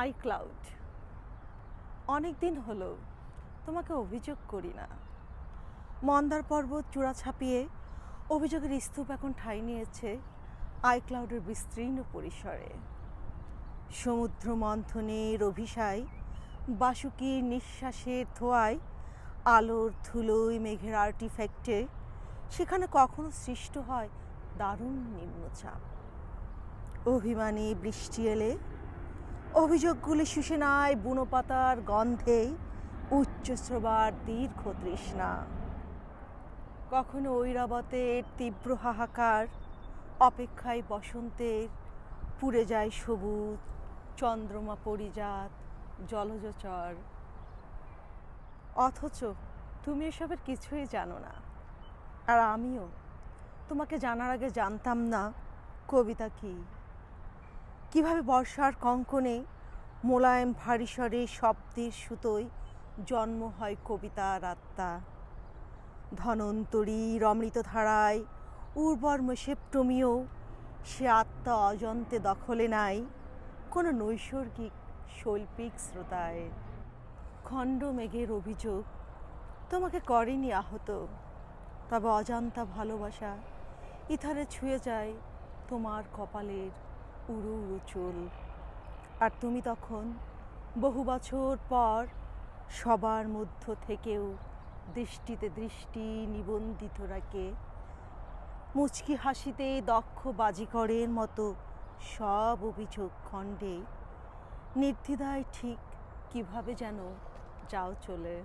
ICloud. অনেক দিন হলো তোমাকে অভিযোগ করি না। মন্দার পর্বত চূড়া ছাপিয়ে অভিযোগের স্তূপ এখন ঠাঁই নিয়েছে আইক্লাউডের বিস্তীর্ণ পরিসরে। সমুদ্র মন্থনের অভিসায়, বাসুকির নিঃশ্বাসের ধোঁয়ায়, আলোর ধুলোয়, মেঘের আর্টিফ্যাক্টে সেখানে কখনো সৃষ্ট হয় দারুণ নিম্নচাপ। অভিমানী বৃষ্টি এলে অভিযোগগুলি শুষে নেয় বুনো পাতার গন্ধে উচ্চস্রবার দীর্ঘ তৃষ্ণা। কখনো ঐরাবতের তীব্র হাহাকার, অপেক্ষায় বসন্তের পুড়ে যায় সবুজ চন্দ্রমা পরিজাত জলজচর। অথচ তুমি এসবের কিছুই জানো না, আর আমিও তোমাকে জানার আগে জানতাম না কবিতা কী, কীভাবে বর্ষার কঙ্কনে মোলায়েম ভারী স্বরে শব্দের সুতোয় জন্ম হয় কবিতার আত্মা। ধনন্তরীর অমৃতধারায় উর্বর মেসোপটেমীয় সে আত্মা অজন্তে দখলে নাই কোনো নৈসর্গিক শৈল্পিক শ্রোতায়। খণ্ড মেঘের অভিযোগ তোমাকে করেনি আহত, তবে অজান্তা ভালোবাসা ইথারে ছুঁয়ে যায় তোমার কপালের উড়ু উড়ু চুল। আর তুমি তখন বহু বছর পর সবার মধ্য থেকেও দৃষ্টিতে দৃষ্টি নিবন্দিত রাখে মুচকি হাসিতে দক্ষ বাজিকরের মতো সব অভিযোগ খণ্ডে নির্দ্বিধায় ঠিক কিভাবে যেন যাও চলে।